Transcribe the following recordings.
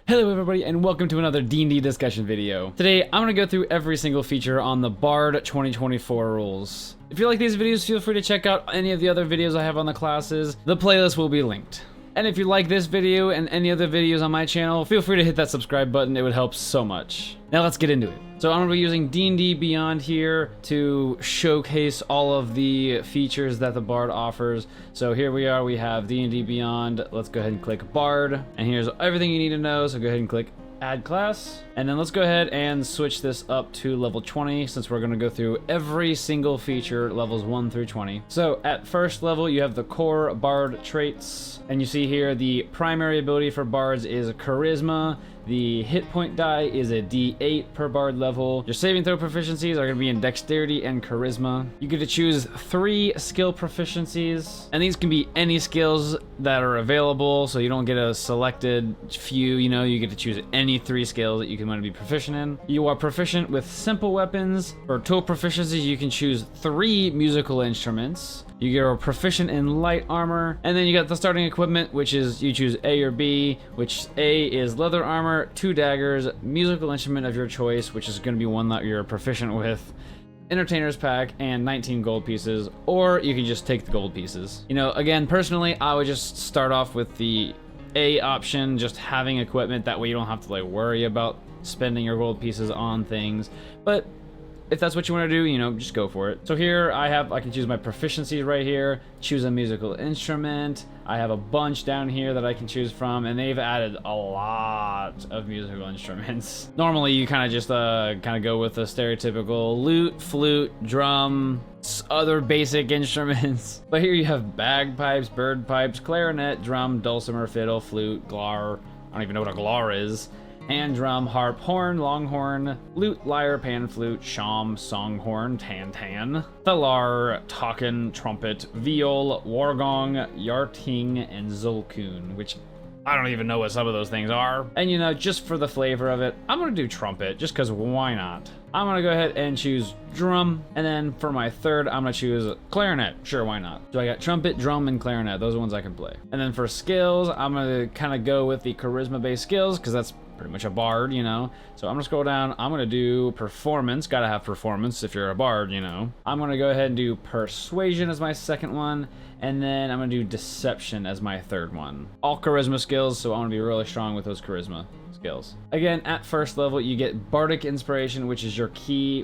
Hello everybody and welcome to another D&D discussion video. Today I'm going to go through every single feature on the Bard 2024 rules. If you like these videos, feel free to check out any of the other videos I have on the classes. The playlist will be linked. And if you like this video and any other videos on my channel, feel free to hit that subscribe button, it would help so much. Now let's get into it. So I'm going to be using D&D Beyond here to showcase all of the features that the Bard offers. So here we are, we have D&D Beyond. Let's go ahead and click Bard. And here's everything you need to know, so go ahead and click Add Class. And then let's go ahead and switch this up to level 20 since we're going to go through every single feature, levels 1 through 20. So at first level, you have the core Bard traits. And you see here the primary ability for Bards is Charisma. The hit point die is a D8 per Bard level. Your saving throw proficiencies are going to be in Dexterity and Charisma. You get to choose 3 skill proficiencies, and these can be any skills that are available, so you don't get a selected few, you get to choose any 3 skills that you can want to be proficient in. You are proficient with simple weapons. For tool proficiencies, you can choose 3 musical instruments. You get proficient in light armor, and then you got the starting equipment, which is you choose A or B, which A is leather armor, 2 daggers, musical instrument of your choice, which is going to be one that you're proficient with, entertainer's pack, and 19 gold pieces, or you can just take the gold pieces. Again, personally, I would just start off with the A option, just having equipment, that way you don't have to worry about spending your gold pieces on things, but if that's what you want to do, just go for it. So here I can choose my proficiencies right here, choose a musical instrument. I have a bunch down here that I can choose from, and they've added a lot of musical instruments. Normally you kind of just go with the stereotypical lute, flute, drum, other basic instruments. But here you have bagpipes, bird pipes, clarinet, drum, dulcimer, fiddle, flute, glar. I don't even know what a glar is. Hand drum, harp, horn, longhorn, lute, lyre, pan flute, shawm, songhorn, tan, thalar, taken, trumpet, viol, wargong, yarting, and zulkun, which I don't even know what some of those things are. And just for the flavor of it, I'm gonna do trumpet, just cause why not? I'm gonna go ahead and choose drum, and then for my third, I'm gonna choose clarinet. Sure, why not? So I got trumpet, drum, and clarinet. Those are ones I can play. And then for skills, I'm gonna kind of go with the charisma-based skills, because that's pretty much a bard, So I'm gonna scroll down. I'm gonna do performance. Gotta have performance if you're a bard, I'm gonna go ahead and do persuasion as my second one, and then I'm gonna do deception as my third one. All charisma skills, so I wanna be really strong with those charisma skills. Again, at first level, you get bardic inspiration, which is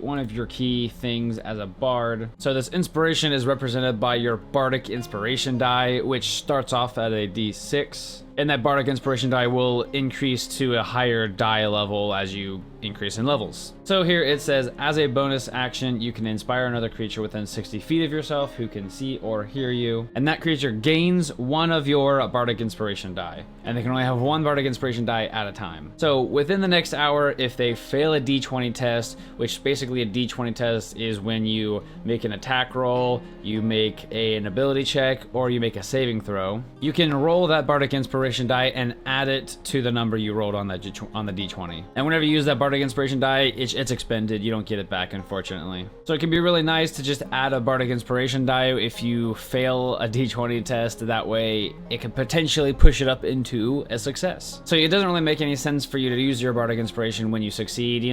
one of your key things as a bard. So this inspiration is represented by your bardic inspiration die, which starts off at a D6. And that bardic inspiration die will increase to a higher die level as you increase in levels. So here it says, as a bonus action, you can inspire another creature within 60 feet of yourself who can see or hear you. And that creature gains 1 of your bardic inspiration die. And they can only have 1 bardic inspiration die at a time. So within the next hour, if they fail a D20 test, which basically a D20 test is when you make an attack roll, you make an ability check, or you make a saving throw, you can roll that bardic inspiration die and add it to the number you rolled on the D20. And whenever you use that bardic inspiration die, it's expended. You don't get it back, unfortunately. So it can be really nice to just add a bardic inspiration die if you fail a D20 test. That way it could potentially push it up into a success. So it doesn't really make any sense for you to use your bardic inspiration when you succeed,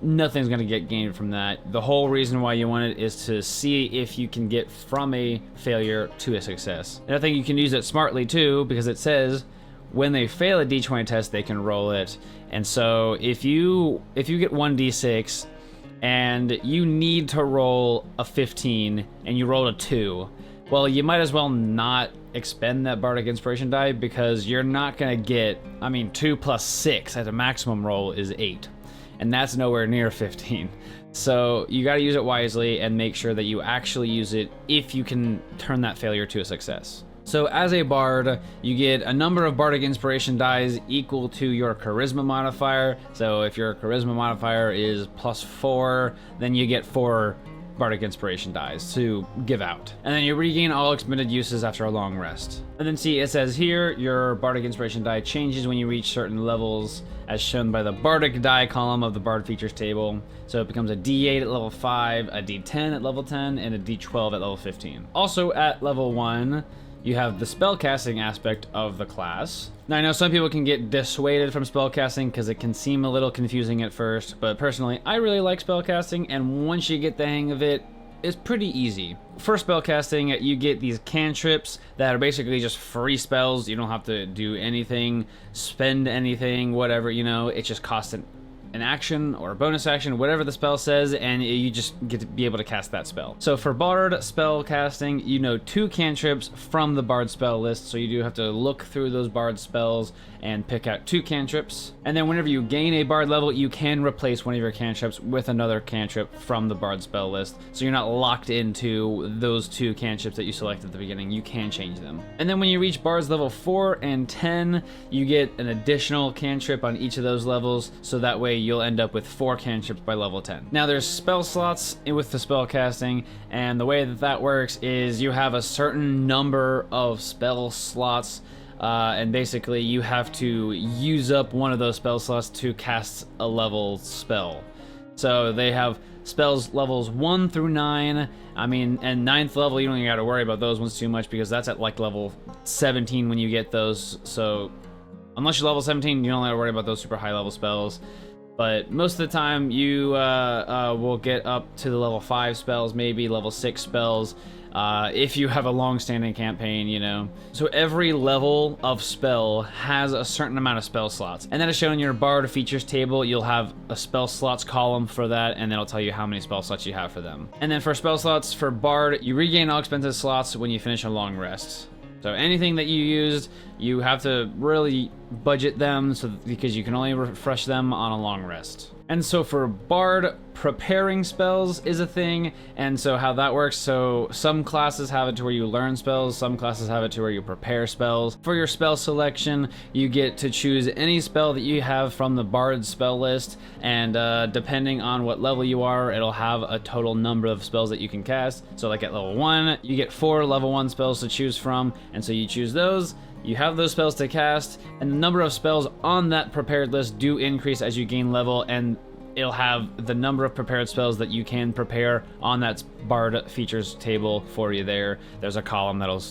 Nothing's going to get gained from that. The whole reason why you want it is to see if you can get from a failure to a success. And I think you can use it smartly too, because it says when they fail a D20 test, they can roll it. And so if you get 1d6 and you need to roll a 15 and you roll a 2, well, you might as well not expend that bardic inspiration die, because you're not going to get, 2 plus 6 at a maximum roll is 8. And that's nowhere near 15. So you got to use it wisely and make sure that you actually use it if you can turn that failure to a success. So as a bard, you get a number of bardic inspiration dies equal to your charisma modifier. So if your charisma modifier is +4, then you get 4 bardic inspiration dies to give out. And then you regain all expended uses after a long rest. And then see, it says here, your bardic inspiration die changes when you reach certain levels, as shown by the bardic die column of the bard features table. So it becomes a D8 at level 5, a D10 at level 10, and a D12 at level 15. Also at level 1, you have the spellcasting aspect of the class. Now I know some people can get dissuaded from spellcasting because it can seem a little confusing at first, but personally I really like spellcasting, and once you get the hang of it, it's pretty easy. For spellcasting, you get these cantrips that are basically just free spells. You don't have to do anything, spend anything, whatever, you know, it just costs an action or a bonus action, whatever the spell says, and you just get to be able to cast that spell. So for Bard spell casting, you know 2 cantrips from the Bard spell list, so you do have to look through those Bard spells and pick out 2 cantrips. And then whenever you gain a Bard level, you can replace one of your cantrips with another cantrip from the Bard spell list, so you're not locked into those 2 cantrips that you selected at the beginning. You can change them. And then when you reach Bards level 4 and 10, you get an additional cantrip on each of those levels, so that way you'll end up with 4 cantrips by level 10. Now there's spell slots with the spell casting, and the way that that works is you have a certain number of spell slots, and basically you have to use up one of those spell slots to cast a level spell. So they have spells levels 1 through 9. I mean, and 9th level, you don't even gotta worry about those ones too much because that's at like level 17 when you get those. So unless you're level 17, you don't have to worry about those super high level spells. But most of the time, you will get up to the level 5 spells, maybe level 6 spells, if you have a long-standing campaign, you know. So every level of spell has a certain amount of spell slots. And that is shown in your Bard features table. You'll have a spell slots column for that, and that'll tell you how many spell slots you have for them. And then for spell slots for Bard, you regain all expensive slots when you finish a long rest. So anything that you used, you have to really budget them because you can only refresh them on a long rest. And so for Bard, preparing spells is a thing, and so how that works, so some classes have it to where you learn spells, some classes have it to where you prepare spells. For your spell selection, you get to choose any spell that you have from the Bard spell list, and depending on what level you are, it'll have a total number of spells that you can cast. So like at level 1, you get 4 level 1 spells to choose from, and so you choose those. You have those spells to cast, and the number of spells on that prepared list do increase as you gain level, and it'll have the number of prepared spells that you can prepare on that Bard features table for you there. There's a column that'll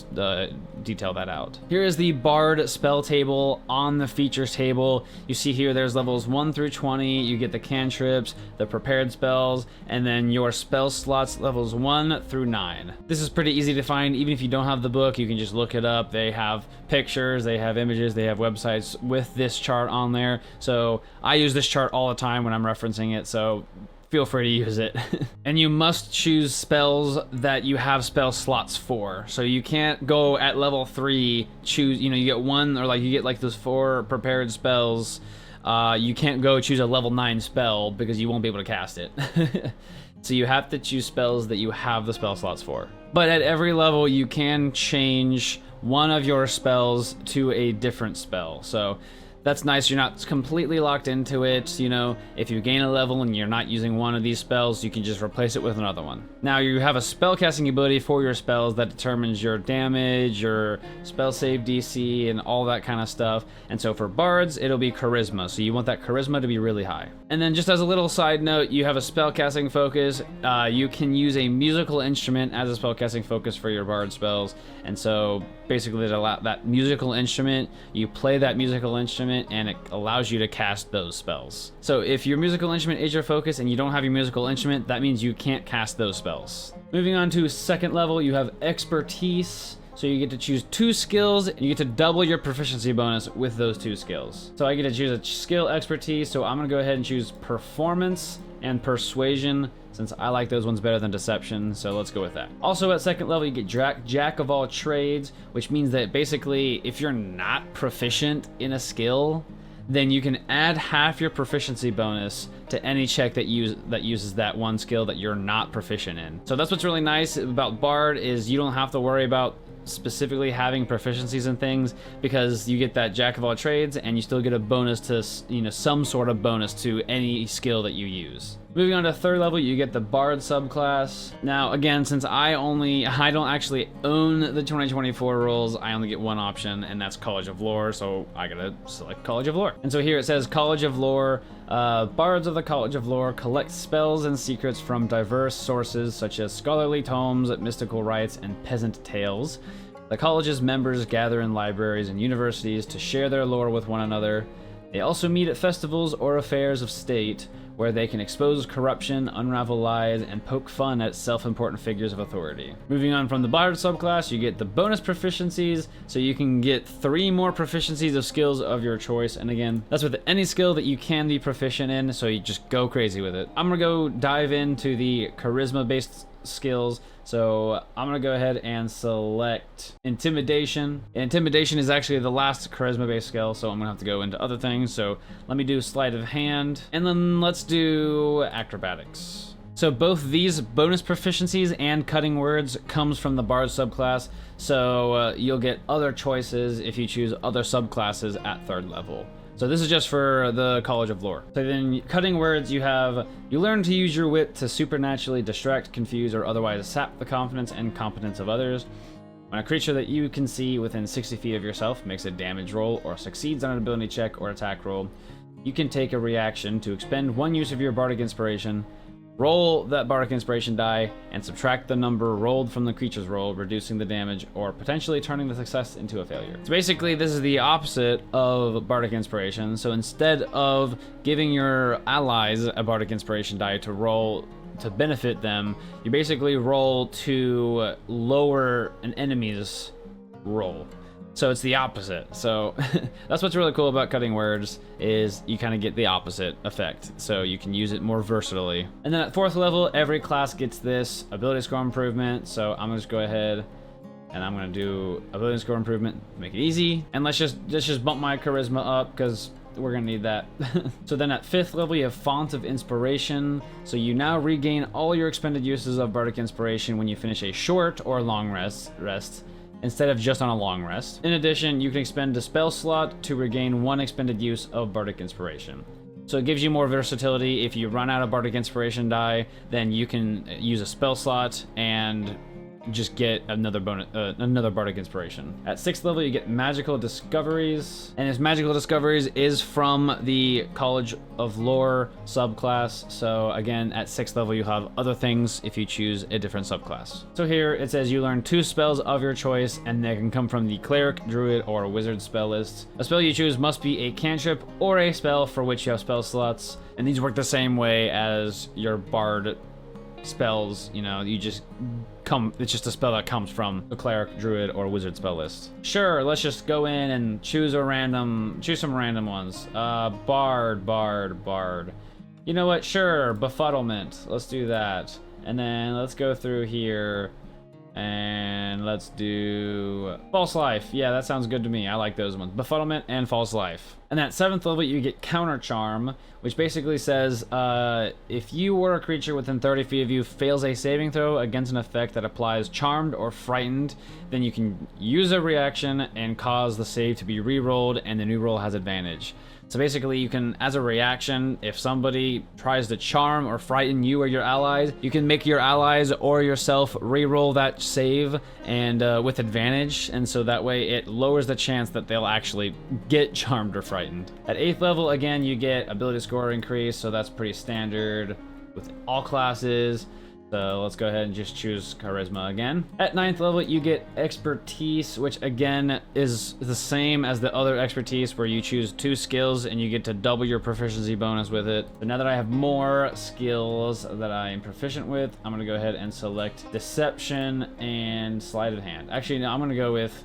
detail that out. Here is the Bard spell table on the features table. You see here there's levels 1 through 20. You get the cantrips, the prepared spells, and then your spell slots levels 1 through 9. This is pretty easy to find. Even if you don't have the book, you can just look it up. They have pictures, they have images, they have websites with this chart on there. So I use this chart all the time when I'm referencing it, so feel free to use it. And you must choose spells that you have spell slots for. So you can't go at level 3, choose, you know, you get 1, or like you get like those 4 prepared spells. You can't go choose a level 9 spell because you won't be able to cast it. So you have to choose spells that you have the spell slots for. But at every level, you can change one of your spells to a different spell. So that's nice. You're not completely locked into it. You know, if you gain a level and you're not using one of these spells, you can just replace it with another one. Now you have a spellcasting ability for your spells that determines your damage, your spell save DC, and all that kind of stuff. And so for bards, it'll be charisma. So you want that charisma to be really high. And then just as a little side note, you have a spellcasting focus. You can use a musical instrument as a spellcasting focus for your bard spells. And so basically that musical instrument, you play that musical instrument and it allows you to cast those spells. So if your musical instrument is your focus and you don't have your musical instrument, that means you can't cast those spells. Moving on to second level, you have expertise. So you get to choose 2 skills and you get to double your proficiency bonus with those 2 skills. So I get to choose a skill expertise, so I'm gonna go ahead and choose performance and persuasion, since I like those ones better than deception, so let's go with that. Also at second level, you get jack of all trades, which means that basically if you're not proficient in a skill, then you can add half your proficiency bonus to any check that uses that one skill that you're not proficient in. So that's what's really nice about Bard, is you don't have to worry about specifically having proficiencies in things, because you get that jack of all trades and you still get a bonus to, you know, some sort of bonus to any skill that you use. Moving on to third level, you get the Bard subclass. Now again, since I don't actually own the 2024 rules, I only get one option, and that's College of Lore, so I gotta select College of Lore. And so here it says College of Lore. Bards of the College of Lore collect spells and secrets from diverse sources such as scholarly tomes, mystical rites, and peasant tales. The college's members gather in libraries and universities to share their lore with one another. They also meet at festivals or affairs of state, where they can expose corruption, unravel lies, and poke fun at self-important figures of authority. Moving on from the Bard subclass, you get the bonus proficiencies, so you can get 3 more proficiencies of skills of your choice, and again, that's with any skill that you can be proficient in, so you just go crazy with it. I'm gonna go dive into the charisma-based skills, so I'm gonna go ahead and select Intimidation. Intimidation is actually the last charisma-based skill, so I'm gonna have to go into other things. So let me do Sleight of Hand, and then let's do Acrobatics. So both these bonus proficiencies and Cutting Words comes from the Bard subclass, so you'll get other choices if you choose other subclasses at 3rd level. So this is just for the College of Lore. So then Cutting Words, you learn to use your wit to supernaturally distract, confuse, or otherwise sap the confidence and competence of others. When a creature that you can see within 60 feet of yourself makes a damage roll or succeeds on an ability check or attack roll, you can take a reaction to expend 1 use of your Bardic Inspiration, roll that Bardic Inspiration die, and subtract the number rolled from the creature's roll, reducing the damage or potentially turning the success into a failure. So basically, this is the opposite of Bardic Inspiration. So instead of giving your allies a Bardic Inspiration die to roll to benefit them, you basically roll to lower an enemy's roll. So it's the opposite. So that's what's really cool about Cutting Words, is you kind of get the opposite effect. So you can use it more versatilely. And then at 4th level, every class gets this ability score improvement. So I'm gonna just go ahead and I'm gonna do ability score improvement, make it easy. And let's just bump my charisma up, because we're gonna need that. So then at 5th level, you have Font of Inspiration. So you now regain all your expended uses of Bardic Inspiration when you finish a short or long rest, instead of just on a long rest. In addition, you can expend a spell slot to regain 1 expended use of Bardic Inspiration. So it gives you more versatility. If you run out of Bardic Inspiration die, then you can use a spell slot and just get another Bardic Inspiration. At 6th level, you get Magical Discoveries, and this Magical Discoveries is from the College of Lore subclass. So again, at 6th level, you have other things if you choose a different subclass. So here it says you learn 2 spells of your choice, and they can come from the Cleric, Druid, or Wizard spell list. A spell you choose must be a cantrip or a spell for which you have spell slots, and these work the same way as your Bard spells. You know, it's just a spell that comes from the Cleric, Druid, or Wizard spell list. Sure, let's just go in and choose some random ones. Bard. You know what? Sure, Befuddlement. Let's do that. And then let's go through here and let's do False Life. Yeah, that sounds good to me. I like those ones. Befuddlement and False Life. And at 7th level, you get Counter Charm, which basically says if you or a creature within 30 feet of you fails a saving throw against an effect that applies Charmed or Frightened, then you can use a reaction and cause the save to be re-rolled, and the new roll has advantage. So basically, you can, as a reaction, if somebody tries to charm or frighten you or your allies, you can make your allies or yourself re-roll that save and with advantage, and so that way it lowers the chance that they'll actually get charmed or frightened. At 8th level, again, you get ability score increase, so that's pretty standard with all classes. So let's go ahead and just choose Charisma again. At 9th level, you get Expertise, which again is the same as the other Expertise, where you choose 2 skills and you get to double your proficiency bonus with it. But now that I have more skills that I am proficient with, I'm gonna go ahead and select Deception and Sleight of Hand. Actually, no, I'm gonna go with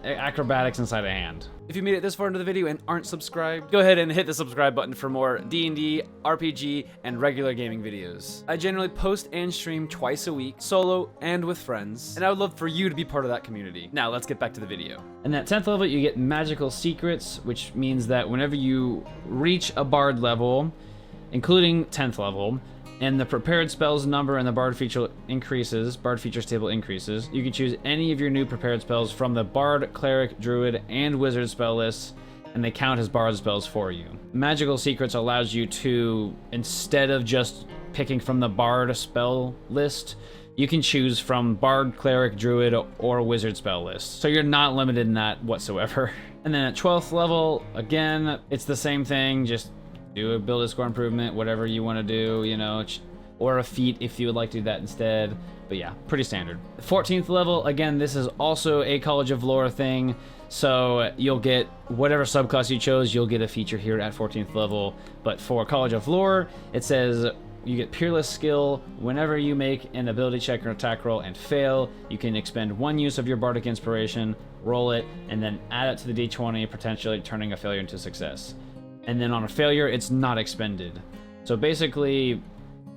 Acrobatics and Sleight of Hand. If you made it this far into the video and aren't subscribed, go ahead and hit the subscribe button for more D&D, RPG, and regular gaming videos. I generally post and stream twice a week, solo and with friends, and I would love for you to be part of that community. Now let's get back to the video. And at 10th level, you get Magical Secrets, which means that whenever you reach a Bard level, including 10th level, and the prepared spells number in the Bard features table increases, you can choose any of your new prepared spells from the Bard, Cleric, Druid, and Wizard spell lists, and they count as Bard spells for you. Magical Secrets allows you to, instead of just picking from the Bard spell list, you can choose from Bard, Cleric, Druid, or Wizard spell lists. So you're not limited in that whatsoever. And then at 12th level, again, it's the same thing, just do a ability score improvement, whatever you want to do, you know. or a feat if you would like to do that instead. But yeah, pretty standard. 14th level, again, this is also a College of Lore thing. So you'll get whatever subclass you chose, you'll get a feature here at 14th level. But for College of Lore, it says you get Peerless Skill. Whenever you make an ability check or attack roll and fail, you can expend 1 use of your Bardic Inspiration, roll it, and then add it to the d20, potentially turning a failure into success. And then on a failure, it's not expended. So basically,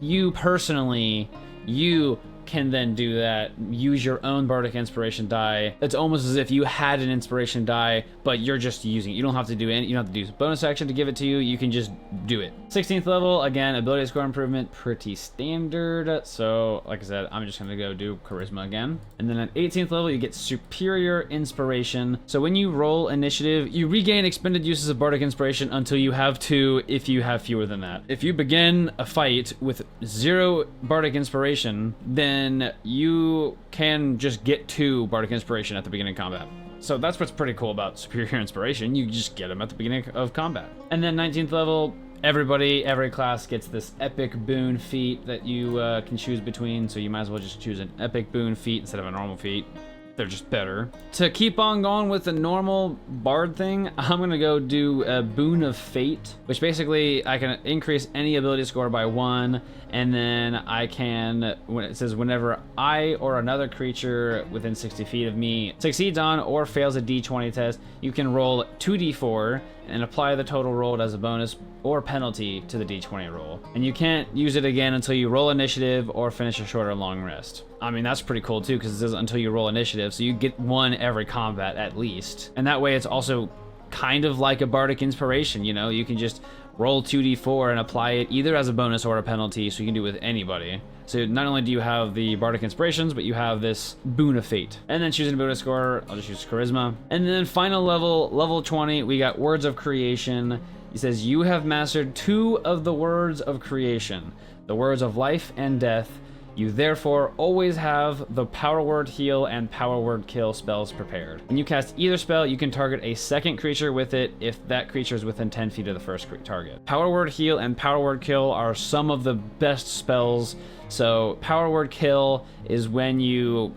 you personally, you can then do that, use your own Bardic Inspiration die. It's almost as if you had an Inspiration die, but you're just using it. You don't have to do any, you don't have to do bonus action to give it to you, you can just do it. 16th level, again, ability score improvement, pretty standard. So, like I said, I'm just gonna go do Charisma again. And then at 18th level, you get Superior Inspiration. So when you roll Initiative, you regain expended uses of Bardic Inspiration until you have 2 if you have fewer than that. If you begin a fight with 0 Bardic Inspiration, then you can just get 2 Bardic Inspiration at the beginning of combat. So that's what's pretty cool about Superior Inspiration. You just get them at the beginning of combat. And then 19th level, every class gets this Epic Boon feat that you can choose between. So you might as well just choose an Epic Boon feat instead of a normal feat. They're just better. To keep on going with the normal Bard thing, I'm gonna go do a Boon of Fate, which basically I can increase any ability score by 1, and then I can, when it says whenever I or another creature within 60 feet of me succeeds on or fails a d20 test, you can roll 2d4 and apply the total rolled as a bonus or penalty to the d20 roll. And you can't use it again until you roll initiative or finish a short or long rest. I mean, that's pretty cool too, because it says until you roll initiative, so you get 1 every combat at least. And that way it's also kind of like a Bardic Inspiration, you know? You can just roll 2d4 and apply it either as a bonus or a penalty, so you can do it with anybody. So not only do you have the Bardic Inspirations, but you have this Boon of Fate. And then choosing ability score, I'll just use Charisma. And then final level, level 20, we got Words of Creation. It says you have mastered 2 of the Words of Creation, the words of life and death. You therefore always have the Power Word Heal and Power Word Kill spells prepared. When you cast either spell, you can target a second creature with it if that creature is within 10 feet of the first target. Power Word Heal and Power Word Kill are some of the best spells. So Power Word Kill is when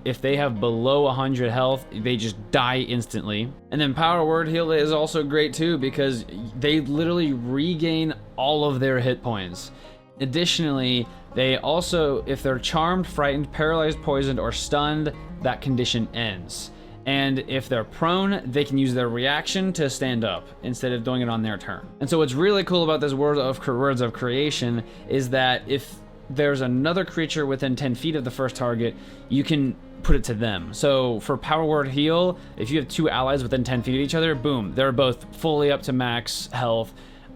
if they have below 100 health, they just die instantly. And then Power Word Heal is also great too, because they literally regain all of their hit points. Additionally, they also, if they're charmed, frightened, paralyzed, poisoned, or stunned, that condition ends. And if they're prone, they can use their reaction to stand up instead of doing it on their turn. And so what's really cool about this Words of Creation is that if there's another creature within 10 feet of the first target, you can put it to them. So for Power Word Heal, if you have 2 allies within 10 feet of each other, boom, they're both fully up to max health.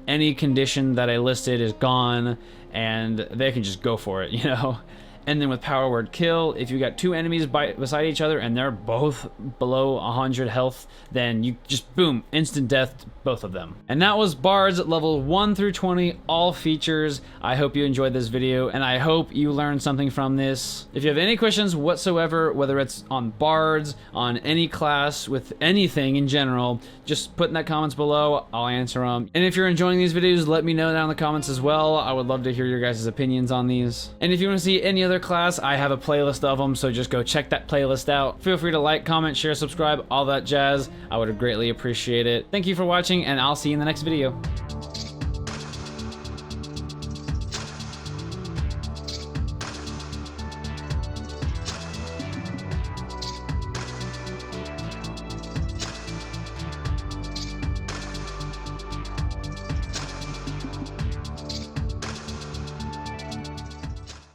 Any condition that I listed is gone, and they can just go for it, you know? And then with Power Word Kill, if you got 2 enemies beside each other and they're both below 100 health, then you just, boom, instant death, both of them. And that was Bards level 1 through 20, all features. I hope you enjoyed this video, and I hope you learned something from this. If you have any questions whatsoever, whether it's on Bards, on any class, with anything in general, just put in the comments below, I'll answer them. And if you're enjoying these videos, let me know down in the comments as well. I would love to hear your guys' opinions on these. And if you want to see any other class, I have a playlist of them, so just go check that playlist out. Feel free to like, comment, share, subscribe, all that jazz. I would greatly appreciate it. Thank you for watching, and I'll see you in the next video.